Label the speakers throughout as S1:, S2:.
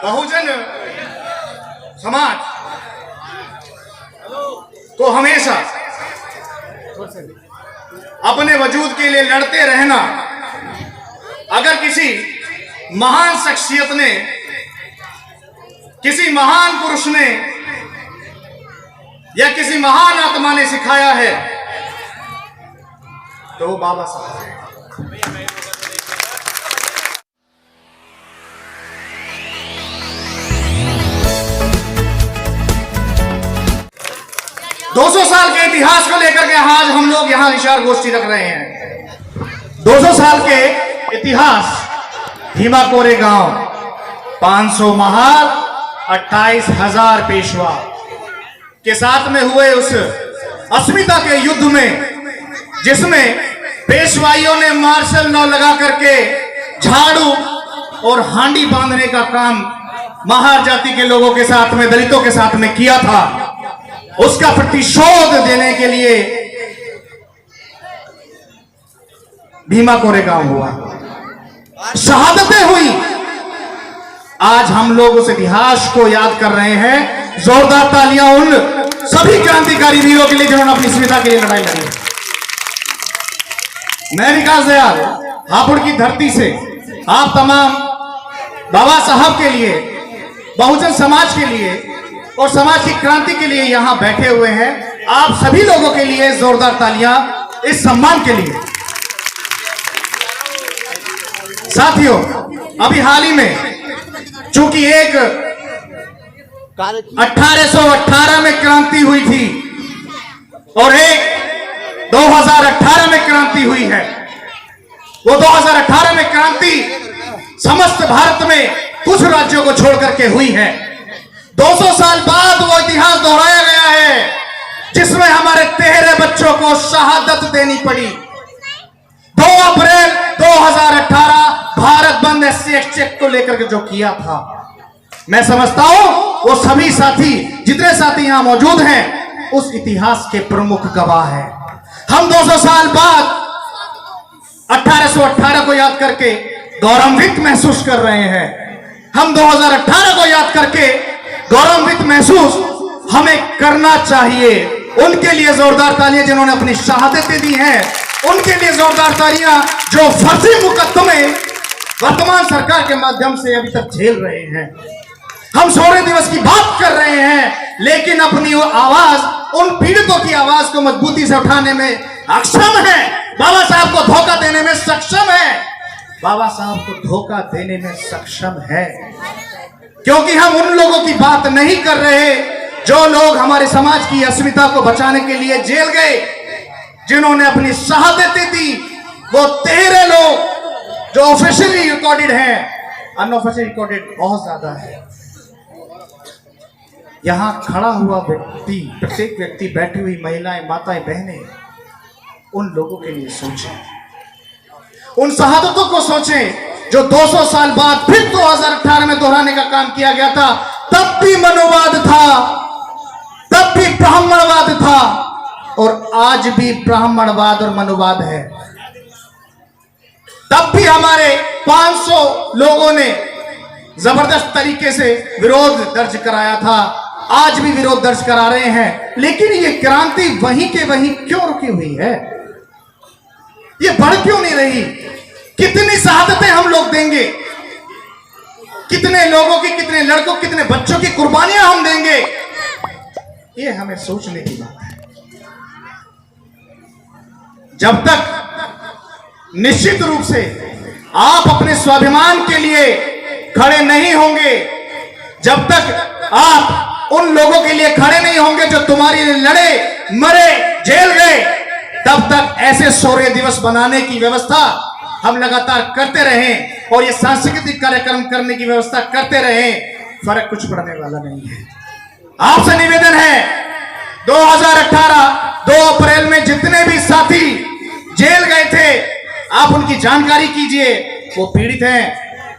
S1: बहुजन समाज को हमेशा अपने वजूद के लिए लड़ते रहना। अगर किसी महान शख्सियत ने, किसी महान पुरुष ने या किसी महान आत्मा ने सिखाया है तो वो बाबा साहब है। 200 साल के इतिहास को लेकर के आज हम लोग यहां विचार गोष्ठी रख रहे हैं। 200 साल के इतिहास, भीमा कोरेगांव, 500 महार, 28,000 पेशवा के साथ में हुए उस अस्मिता के युद्ध में, जिसमें पेशवाइयों ने मार्शल लॉ लगा करके झाड़ू और हांडी बांधने का काम महार जाति के लोगों के साथ में, दलितों के साथ में किया था, उसका प्रतिशोध देने के लिए भीमा कोरेगांव हुआ, शहादतें हुई। आज हम लोग उस इतिहास को याद कर रहे हैं। जोरदार तालियां उन सभी क्रांतिकारी वीरों के लिए जिन्होंने अपनी अस्मिता के लिए लड़ाई लड़ी। मैं विकास दयाल हापुड़ की धरती से आप तमाम बाबा साहब के लिए, बहुजन समाज के लिए और समाज की क्रांति के लिए यहां बैठे हुए हैं। आप सभी लोगों के लिए जोरदार तालियां इस सम्मान के लिए। साथियों, अभी हाल ही में चूंकि एक 1818 में क्रांति हुई थी और एक 2018 में क्रांति हुई है। वो 2018 में क्रांति समस्त भारत में कुछ राज्यों को छोड़ करके हुई है। 200 साल बाद वो इतिहास दोहराया गया है जिसमें हमारे 13 बच्चों को शहादत देनी पड़ी। 2 अप्रैल 2018 भारत बंद SC एक्ट को लेकर के जो किया था, मैं समझता हूं वो सभी साथी, जितने साथी यहां मौजूद हैं, उस इतिहास के प्रमुख गवाह हैं। हम 200 साल बाद 1818 को याद करके गौरवान्वित महसूस कर रहे हैं। हम 2018 को याद करके गौरवान्वित महसूस हमें करना चाहिए। उनके लिए जोरदार तालियां जिन्होंने अपनी शहादतें दी हैं, उनके लिए जोरदार तालियां जो फर्जी मुकदमे वर्तमान सरकार के माध्यम से अभी तक झेल रहे हैं। हम 16 दिवस की बात कर रहे हैं, लेकिन अपनी आवाज, उन पीड़ितों की आवाज को मजबूती से उठाने में अक्षम है। बाबा साहब को धोखा देने में सक्षम है। बाबा साहब को धोखा देने में सक्षम है, क्योंकि हम उन लोगों की बात नहीं कर रहे जो लोग हमारे समाज की अस्मिता को बचाने के लिए जेल गए, जिन्होंने अपनी शहादतें दी। वो 13 लोग जो ऑफिशियली रिकॉर्डेड हैं, अनऑफिशियल रिकॉर्डेड बहुत ज्यादा है। यहां खड़ा हुआ व्यक्ति, प्रत्येक व्यक्ति, बैठी हुई महिलाएं, माताएं, बहनें, उन लोगों के लिए सोचें, उन शहादतों को सोचें जो 200 साल बाद फिर 2018 में दोहराने का काम किया गया था। तब भी मनोवाद था, तब भी ब्राह्मणवाद था और आज भी ब्राह्मणवाद और मनोवाद है। तब भी हमारे 500 लोगों ने जबरदस्त तरीके से विरोध दर्ज कराया था, आज भी विरोध दर्ज करा रहे हैं। लेकिन ये क्रांति वहीं के वहीं क्यों रुकी हुई है? ये बढ़ क्यों नहीं रही? कितनी शहादतें हम लोग देंगे? कितने लोगों की, कितने लड़कों, कितने बच्चों की कुर्बानियां हम देंगे? ये हमें सोचने की बात है। जब तक निश्चित रूप से आप अपने स्वाभिमान के लिए खड़े नहीं होंगे, जब तक आप उन लोगों के लिए खड़े नहीं होंगे जो तुम्हारे लिए लड़े, मरे, जेल गए, तब तक ऐसे शौर्य दिवस बनाने की व्यवस्था हम लगातार करते रहें और ये सांस्कृतिक कार्यक्रम करने की व्यवस्था करते रहें, फर्क कुछ पड़ने वाला नहीं है। आपसे निवेदन है, 2018 2 अप्रैल में जितने भी साथी जेल गए थे, आप उनकी जानकारी कीजिए। वो पीड़ित हैं,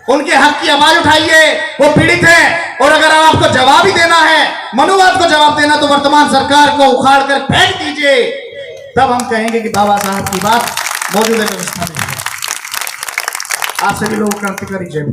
S1: उनके हक की आवाज उठाइए। वो पीड़ित हैं और अगर आपको जवाब ही देना है, मनुवाद को जवाब देना, तो वर्तमान सरकार को उखाड़ कर फेंक दीजिए। तब हम कहेंगे कि बाबा साहब की बात मौजूदा व्यवस्था में है। आप सभी लोग क्रांतिकारी जय।